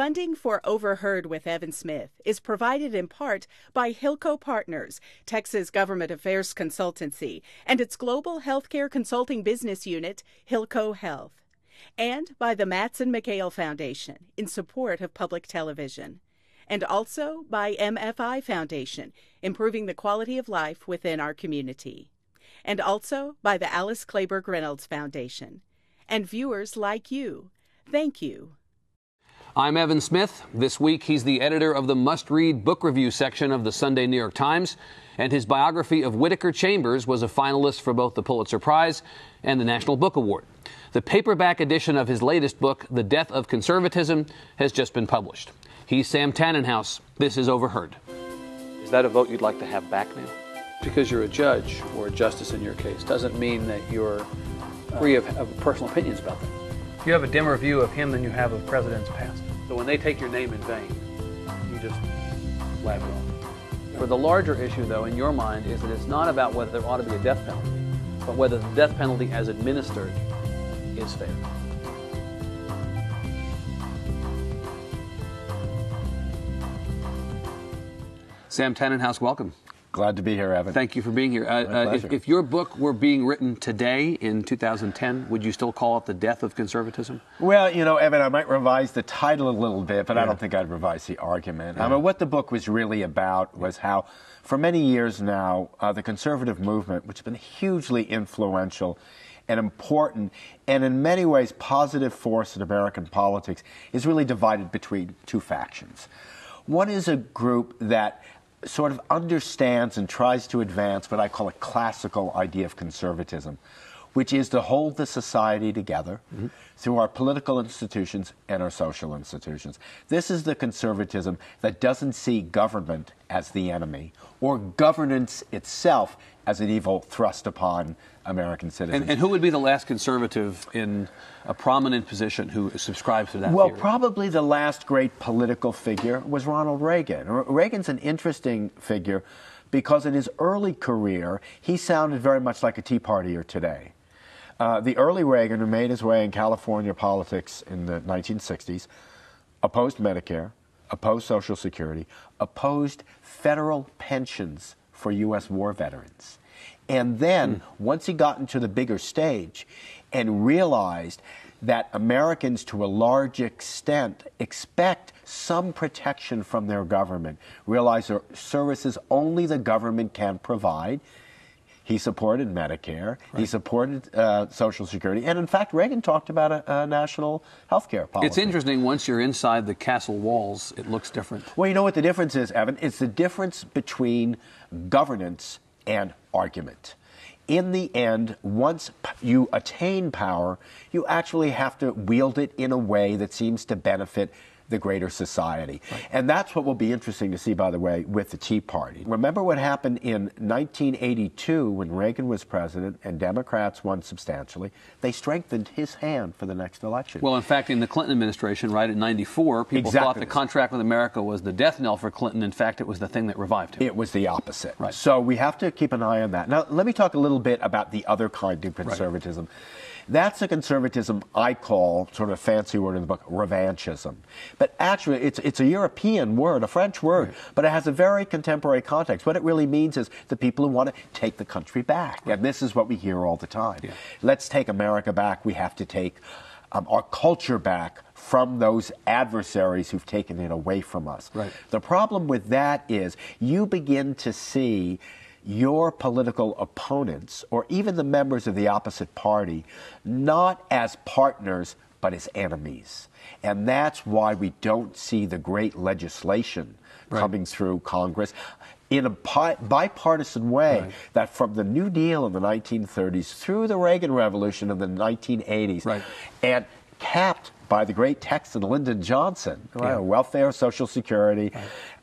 Funding for Overheard with Evan Smith is provided in part by Hilco Partners, Texas Government Affairs Consultancy, and its global healthcare consulting business unit, Hilco Health, and by the Matson McHale Foundation in support of public television, and also by MFI Foundation, improving the quality of life within our community, and also by the Alice Kleberg Reynolds Foundation, and viewers like you. Thank you. I'm Evan Smith. This week, he's the editor of the must-read book review section of the Sunday New York Times, and his biography of Whittaker Chambers was a finalist for both the Pulitzer Prize and the National Book Award. The paperback edition of his latest book, The Death of Conservatism, has just been published. He's Sam Tanenhaus. This is Overheard. Is that a vote you'd like to have back now? Because you're a judge or a justice in your case doesn't mean that you're free of personal opinions about them. You have a dimmer view of him than you have of presidents past. So when they take your name in vain, you just laugh it off. For the larger issue, though, in your mind, is that it's not about whether there ought to be a death penalty, but whether the death penalty as administered is fair. Sam Tanenhaus, welcome. Glad to be here, Evan. Thank you for being here. If your book were being written today in 2010, would you still call it The Death of Conservatism? Well, you know, Evan, I might revise the title a little bit, but I don't think I'd revise the argument. I mean, what the book was really about was how, for many years now, the conservative movement, which has been hugely influential and important, and in many ways positive force in American politics, is really divided between two factions. One is a group that sort of understands and tries to advance what I call a classical idea of conservatism, which is to hold the society together through our political institutions and our social institutions. This is the conservatism that doesn't see government as the enemy or governance itself as an evil thrust upon American citizens. And who would be the last conservative in a prominent position who subscribes to that Well, theory? probably the last great political figure was Ronald Reagan. Reagan's an interesting figure because in his early career, he sounded very much like a Tea Partier today. The early Reagan, who made his way in California politics in the 1960s, opposed Medicare, opposed Social Security, opposed federal pensions for U.S. war veterans. And then, once he got into the bigger stage and realized that Americans, to a large extent, expect some protection from their government, realize there are services only the government can provide, he supported Medicare, he supported Social Security, and in fact, Reagan talked about a national health care policy. It's interesting, once you're inside the castle walls, it looks different. Well, you know what the difference is, Evan? It's the difference between governance and argument. In the end, once you attain power, you actually have to wield it in a way that seems to benefit the greater society. And that's what will be interesting to see, by the way, with the Tea Party. Remember what happened in 1982 when Reagan was president and Democrats won substantially? They strengthened his hand for the next election. Well, in fact, in the Clinton administration, right, in 94, people thought the contract with America was the death knell for Clinton. In fact, it was the thing that revived him. It was the opposite. Right. So we have to keep an eye on that. Now, let me talk a little bit about the other kind of conservatism. That's a conservatism I call, sort of a fancy word in the book, revanchism. But actually, it's a European word, a French word, but it has a very contemporary context. What it really means is the people who want to take the country back. And this is what we hear all the time. Let's take America back. We have to take our culture back from those adversaries who've taken it away from us. The problem with that is you begin to see your political opponents, or even the members of the opposite party, not as partners, but as enemies. And that's why we don't see the great legislation coming through Congress in a bipartisan way that from the New Deal in the 1930s through the Reagan Revolution in the 1980s and capped by the great text of Lyndon Johnson, welfare, Social Security,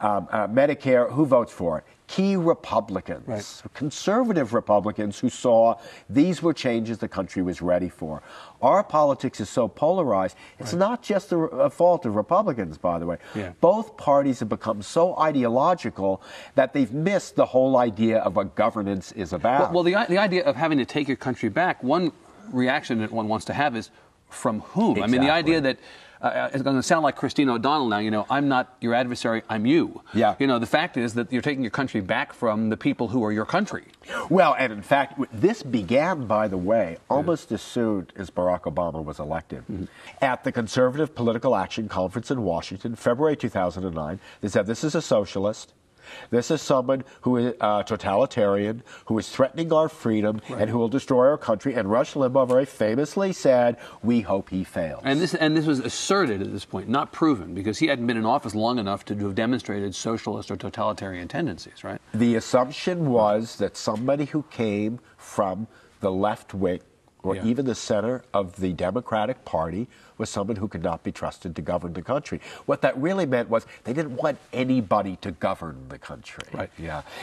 Medicare, who votes for it? Key Republicans, conservative Republicans who saw these were changes the country was ready for. Our politics is so polarized. It's not just a fault of Republicans, by the way. Both parties have become so ideological that they've missed the whole idea of what governance is about. Well, the idea of having to take your country back, one reaction that one wants to have is, from whom? I mean, the idea that it's going to sound like Christine O'Donnell now, you know, I'm not your adversary, I'm you. Yeah. You know, the fact is that you're taking your country back from the people who are your country. Well, and in fact, this began, by the way, almost as soon as Barack Obama was elected. At the Conservative Political Action Conference in Washington, February 2009, they said this is a socialist. This is someone who is totalitarian, who is threatening our freedom, and who will destroy our country. And Rush Limbaugh very famously said, "We hope he fails." And this was asserted at this point, not proven, because he hadn't been in office long enough to have demonstrated socialist or totalitarian tendencies, right? The assumption was that somebody who came from the left wing or even the center of the Democratic Party was someone who could not be trusted to govern the country. What that really meant was they didn't want anybody to govern the country. Right. Yeah. Right.